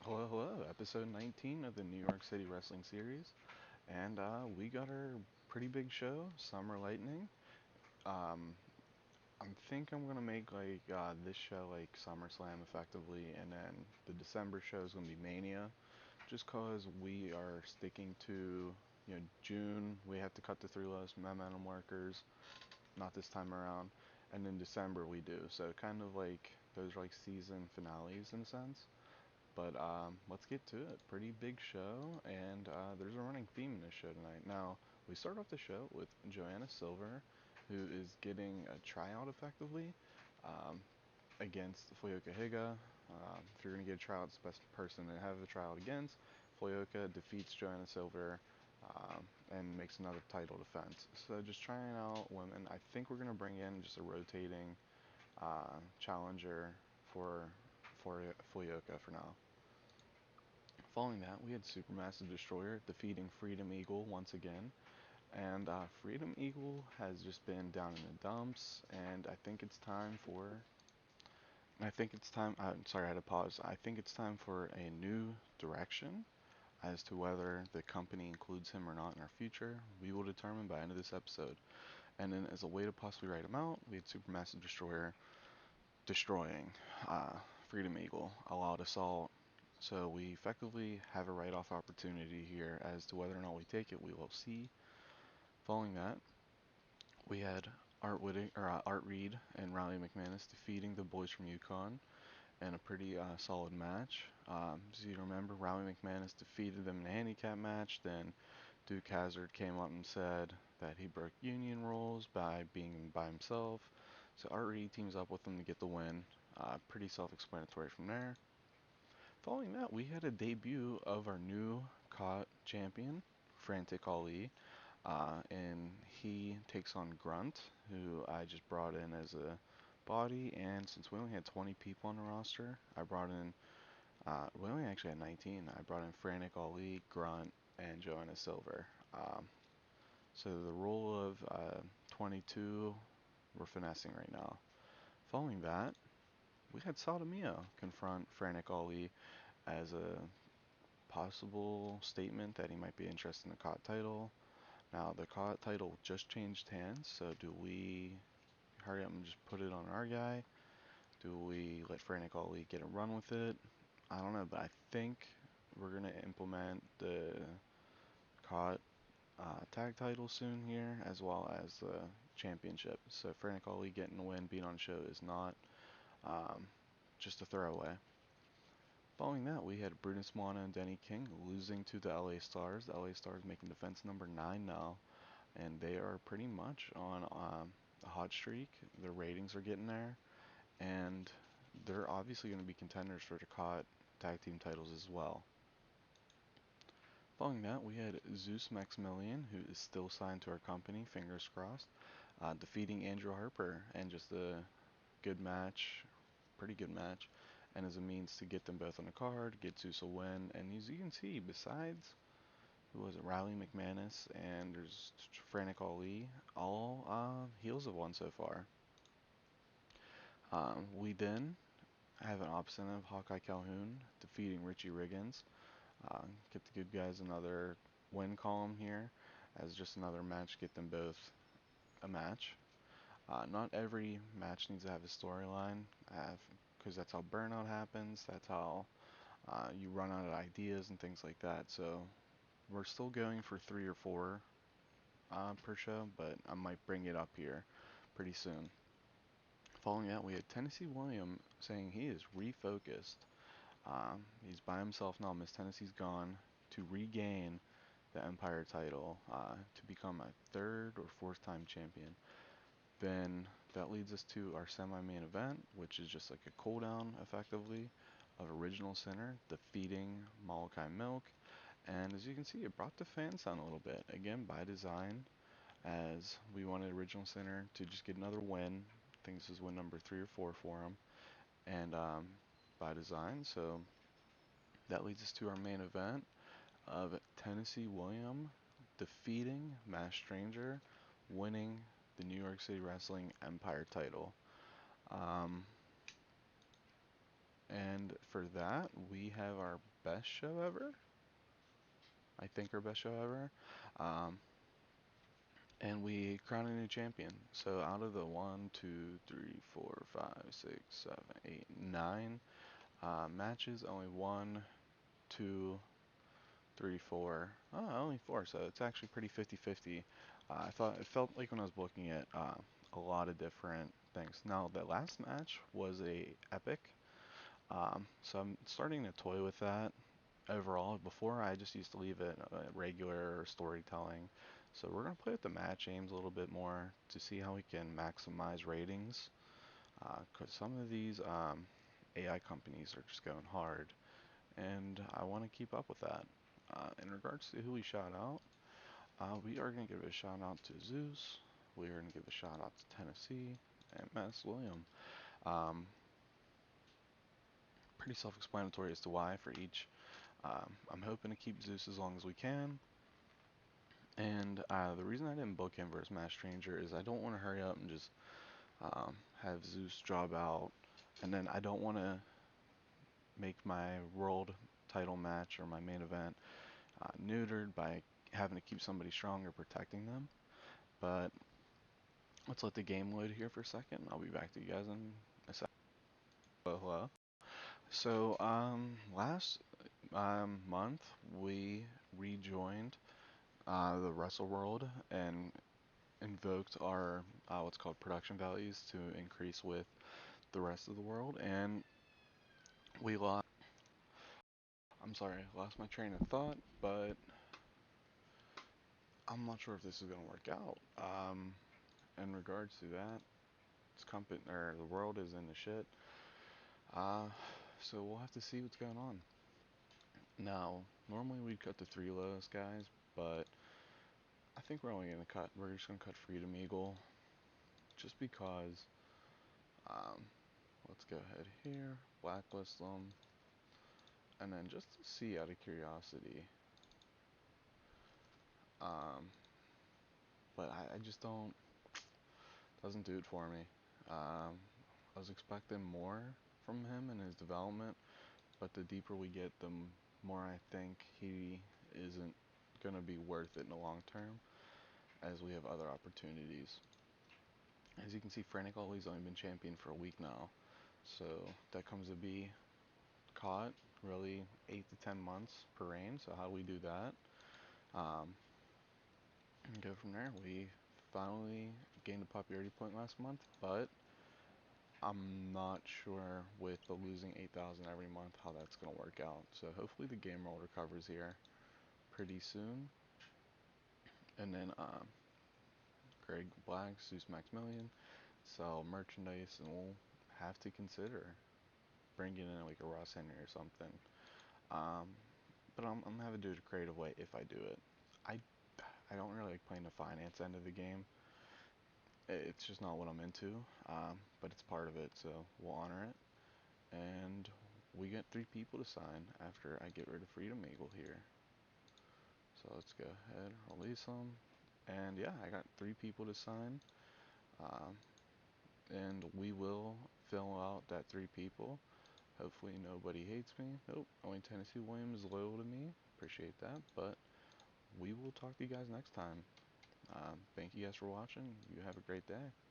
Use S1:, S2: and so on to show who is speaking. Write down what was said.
S1: Hello, hello, episode 19 of the New York City Wrestling Series. And we got our pretty big show, Summer Lightning. Um, I think I'm gonna make this show like SummerSlam effectively, and then the December show is gonna be Mania, just cause we are sticking to, June. We have to cut the three lowest momentum workers, not this time around, and then December we do. So kind of like those are like season finales in a sense. But let's get to it. Pretty big show, and there's a running theme in this show tonight. Now, we start off the show with Joanna Silver, who is getting a tryout effectively um, against Fuyoka Higa. If you're going to get a tryout, it's the best person to have a tryout against. Fuyoka defeats Joanna Silver and makes another title defense. So just trying out women. I think we're going to bring in just a rotating challenger for for Fuyoka for now. Following that, we had Supermassive Destroyer defeating Freedom Eagle once again. And Freedom Eagle has just been down in the dumps, and I think it's time for. I think it's time. I'm sorry, I had to pause. I think it's time for a new direction as to whether the company includes him or not in our future. We will determine by the end of this episode. And then, as a way to possibly write him out, we had Supermassive Destroyer destroying uh, Freedom Eagle, a loud assault. So we effectively have a write-off opportunity here as to whether or not we take it. We will see. Following that, we had Art Reed and Riley McManus defeating the boys from Yukon in a pretty solid match. As you remember, Riley McManus defeated them in a handicap match. Then Duke Hazard came up and said that he broke union rules by being by himself. So Art Reed teams up with him to get the win. Pretty self-explanatory from there. Following that, we had a debut of our new Cott champion, Frantic Ali, and he takes on Grunt, who I just brought in as a body. And since we only had 20 people on the roster, I brought in, we only actually had 19. I brought in Frantic Ali, Grunt, and Joanna Silver. So the rule of 22, we're finessing right now. Following that, we had Sodomia confront Frantic Ali as a possible statement that he might be interested in the COT title. Now, the COT title just changed hands, so do we hurry up and just put it on our guy? Do we let Frantic Ali get a run with it? I don't know, but I think we're going to implement the COT tag title soon here, as well as the championship. So Frantic Ali getting the win, being on the show is not um, just a throwaway. Following that, we had Brutus Moana and Denny King losing to the LA Stars. The LA Stars making defense number 9 now, and they are pretty much on a hot streak. Their ratings are getting there, and they're obviously going to be contenders for the COT tag team titles as well. Following that, we had Zeus Maximilian, who is still signed to our company, fingers crossed, defeating Andrew Harper, and just a good match, pretty good match, and as a means to get them both on the card, get Zeus a win, and as you can see, besides, who was it, Riley McManus, and there's Frantic Ali, all heels have won so far. We then have an opposite of Hawkeye Calhoun defeating Richie Riggins. Get the good guys another win column here as just another match, get them both a match. Not every match needs to have a storyline, because that's how burnout happens. That's how you run out of ideas and things like that. So we're still going for 3 or 4 per show, but I might bring it up here pretty soon. Following that, we had Tennessee William saying he is refocused. He's by himself now. Miss Tennessee's gone to regain the Empire title to become a third or fourth time champion. Then that leads us to our semi-main event, which is just like a cool down effectively of Original Center defeating Malachi Milk. And as you can see, it brought the fans down a little bit. Again, by design, as we wanted Original Center to just get another win. I think this is win number 3 or 4 for them. And by design, so that leads us to our main event of Tennessee William defeating Mass Stranger, winning the New York City Wrestling Empire title. Um, And for that, we have our best show ever. I think our best show ever. Um, and we crown a new champion. So out of the one, two, three, four, five, six, seven, eight, nine matches, only one, two, three, four. Oh, only four. So it's actually pretty 50-50. I thought it felt like when I was looking at a lot of different things. Now the last match was a epic. So I'm starting to toy with that overall. Before I just used to leave it regular storytelling. So we're gonna play with the match aims a little bit more to see how we can maximize ratings. Because some of these AI companies are just going hard, and I want to keep up with that. In regards to who we shout out, we are gonna give a shout out to Zeus. We are gonna give a shout out to Tennessee and Mass William. Um, Pretty self-explanatory as to why for each. I'm hoping to keep Zeus as long as we can. And the reason I didn't book him versus Mass Stranger is I don't want to hurry up and just have Zeus job out, and then I don't want to make my world title match or my main event neutered by having to keep somebody strong or protecting them. But let's let the game load here for a second. I'll be back to you guys in a second. Hello. So last month we rejoined the Wrestle World and invoked our what's called production values to increase with the rest of the world, and we lost. I'm sorry, I lost my train of thought, but I'm not sure if this is gonna work out. In regards to that, it's company or the world is in the shit. Uh, so we'll have to see what's going on. Now, normally we'd cut the three lowest guys, but I think we're only gonna cut. We're just gonna cut Freedom Eagle, just because. Um, let's go ahead here, blacklist them, and then just to see out of curiosity. Um, but I just don't, doesn't do it for me. I was expecting more from him and his development, but the deeper we get, the more I think he isn't gonna be worth it in the long term, as we have other opportunities. As you can see, Frantic Ollie's only been champion for a week now, so that comes to be Cott, really 8 to 10 months per reign. So how do we do that? Um, and go from there. We finally gained a popularity point last month, but I'm not sure with the losing 8,000 every month how that's going to work out. So hopefully the game roll recovers here pretty soon. And then Greg Black, Zeus Maximilian, sell merchandise, and we'll have to consider bringing in like a Ross Henry or something. Um, but I'm gonna have to do it a creative way if I do it. I I don't really like playing the finance end of the game. It's just not what I'm into. But it's part of it, so we'll honor it. And we get three people to sign after I get rid of Freedom Eagle here. So let's go ahead, release them. And yeah, I got three people to sign. Um, and we will fill out that three people. Hopefully nobody hates me. Nope, only Tennessee Williams is loyal to me. Appreciate that. But we will talk to you guys next time. Thank you guys for watching. You have a great day.